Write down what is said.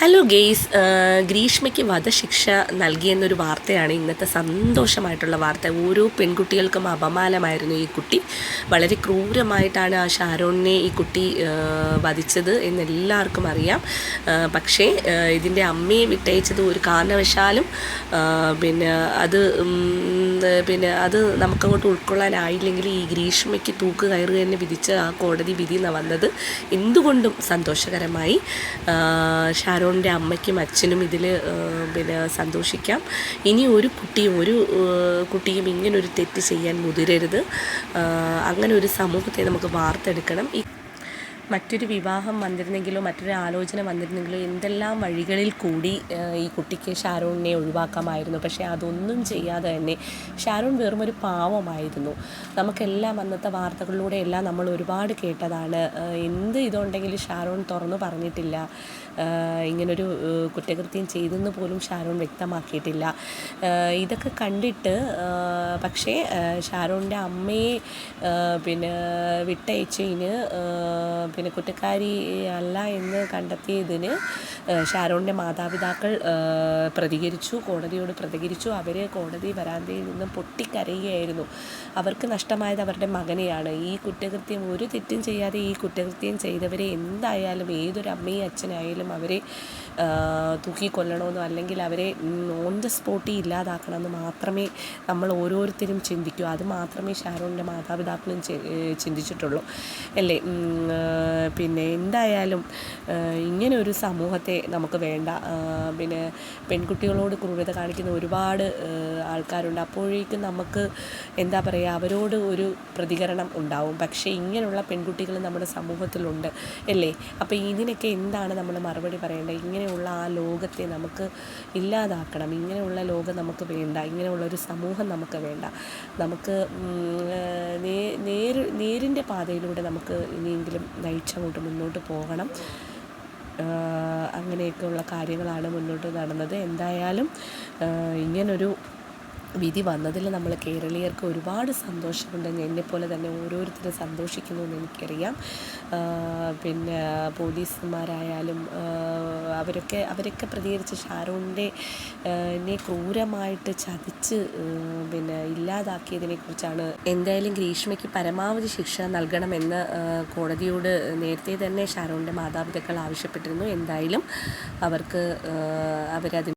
Hello guys, ഗ്രീഷ്മയ്ക്ക് വധശിക്ഷ നൽകിയെന്നൊരു വാർത്തയാണ് ഇന്നത്തെ സന്തോഷമായിട്ടുള്ള വാർത്ത. ഓരോ പെൺകുട്ടികൾക്കും അപമാനമായിരുന്നു ഈ കുട്ടി. വളരെ ക്രൂരമായിട്ടാണ് ആ ഷാരോണിനെ ഈ കുട്ടി വധിച്ചത് എന്നെല്ലാവർക്കും അറിയാം. പക്ഷേ ഇതിൻ്റെ അമ്മയെ വിട്ടയച്ചത് ഒരു കാരണവശാലും അത് നമുക്കങ്ങോട്ട് ഉൾക്കൊള്ളാനായില്ലെങ്കിൽ ഈ ഗ്രീഷ്മയ്ക്ക് തൂക്ക് കയറുക തന്നെ വിധിച്ച ആ കോടതി വിധി വന്നത് എന്തുകൊണ്ടും സന്തോഷകരമായി. ഷാരോണിൻ്റെ അമ്മയ്ക്കും അച്ഛനും ഇതിൽ സന്തോഷിക്കാം. ഇനി ഒരു കുട്ടിയും ഇങ്ങനൊരു തെറ്റ് ചെയ്യാൻ മുതിരരുത്. അങ്ങനെ ഒരു സമൂഹത്തെ നമുക്ക് വാർത്തെടുക്കണം. മറ്റൊരു വിവാഹം വന്നിരുന്നെങ്കിലോ മറ്റൊരു ആലോചന വന്നിരുന്നെങ്കിലോ എന്തെല്ലാം വഴികളിൽ കൂടി ഈ കുട്ടിക്ക് ഷാരോണിനെ ഒഴിവാക്കാമായിരുന്നു. പക്ഷേ അതൊന്നും ചെയ്യാതെ തന്നെ ഷാരോൺ വെറുമൊരു പാവമായിരുന്നു. നമുക്കെല്ലാം അന്നത്തെ വാർത്തകളിലൂടെ എല്ലാം നമ്മൾ ഒരുപാട് കേട്ടതാണ്. എന്ത് ഇതുണ്ടെങ്കിലും ഷാരോൺ തുറന്നു പറഞ്ഞിട്ടില്ല. ഇങ്ങനൊരു കുറ്റകൃത്യം ചെയ്തെന്ന് പോലും ഷാരോൺ വ്യക്തമാക്കിയിട്ടില്ല. ഇതൊക്കെ കണ്ടിട്ട് പക്ഷേ ഷാരോണിൻ്റെ അമ്മയെ വിട്ടയച്ചതിന് കുറ്റക്കാരി അല്ല എന്ന് കണ്ടെത്തിയതിന് ഷാരോണിൻ്റെ മാതാപിതാക്കൾ കോടതിയോട് പ്രതികരിച്ചു. അവർ കോടതി വരാന്തയിൽ നിന്ന് പൊട്ടിക്കരയുകയായിരുന്നു. അവർക്ക് നഷ്ടമായത് അവരുടെ മകനെയാണ്. ഈ കുറ്റകൃത്യം ഒരു തെറ്റും ചെയ്യാതെ ഈ കുറ്റകൃത്യം ചെയ്തവരെ എന്തായാലും ഏതൊരു അമ്മയും അച്ഛനായാലും അവരെ തൂക്കിക്കൊല്ലണമെന്നോ അല്ലെങ്കിൽ അവരെ ഓൺ ദ സ്പോട്ടിൽ ഇല്ലാതാക്കണമെന്ന് മാത്രമേ നമ്മൾ ഓരോരുത്തരും ചിന്തിക്കൂ. അത് മാത്രമേ ഷാരോണിൻ്റെ മാതാപിതാക്കളും ചിന്തിച്ചിട്ടുള്ളൂ അല്ലേ. എന്തായാലും ഇങ്ങനെ ഒരു സമൂഹത്തെ നമുക്ക് വേണ്ട. പെൺകുട്ടികളോട് ക്രൂരത കാണിക്കുന്ന ഒരുപാട് ആൾക്കാരുണ്ട്. അപ്പോഴേക്കും നമുക്ക് എന്താ പറയുക, അവരോട് ഒരു പ്രതികരണം ഉണ്ടാവും. പക്ഷേ ഇങ്ങനെയുള്ള പെൺകുട്ടികൾ നമ്മുടെ സമൂഹത്തിലുണ്ട് അല്ലേ. അപ്പോൾ ഇതിനൊക്കെ എന്താണ് നമ്മൾ മറുപടി പറയേണ്ടത്? ഇങ്ങനെയുള്ള ആ ലോകത്തെ നമുക്ക് ഇല്ലാതാക്കണം. ഇങ്ങനെയുള്ള ലോകം നമുക്ക് വേണ്ട. ഇങ്ങനെയുള്ളൊരു സമൂഹം നമുക്ക് വേണ്ട. നമുക്ക് നേരിൻ്റെ പാതയിലൂടെ നമുക്ക് ഇനിയെങ്കിലും നയിച്ചങ്ങോട്ട് മുന്നോട്ട് പോകണം. അങ്ങനെയൊക്കെയുള്ള കാര്യങ്ങളാണ് മുന്നോട്ട് നടന്നത്. എന്തായാലും ഇങ്ങനൊരു വിധി വന്നതിൽ നമ്മൾ കേരളീയർക്ക് ഒരുപാട് സന്തോഷമുണ്ട്. എന്നെപ്പോലെ തന്നെ ഓരോരുത്തരും സന്തോഷിക്കുന്നു എന്ന് എനിക്കറിയാം. പോലീസുമാരായാലും അവരൊക്കെ പ്രതികരിച്ച് ഷാരോണിനെ ക്രൂരമായിട്ട് ചതിച്ച് ഇല്ലാതാക്കിയതിനെക്കുറിച്ചാണ്. എന്തായാലും ഗ്രീഷ്മയ്ക്ക് പരമാവധി ശിക്ഷ നൽകണമെന്ന് കോടതിയോട് നേരത്തെ തന്നെ ഷാരോണിൻ്റെ മാതാപിതാക്കൾ ആവശ്യപ്പെട്ടിരുന്നു. എന്തായാലും അവരത്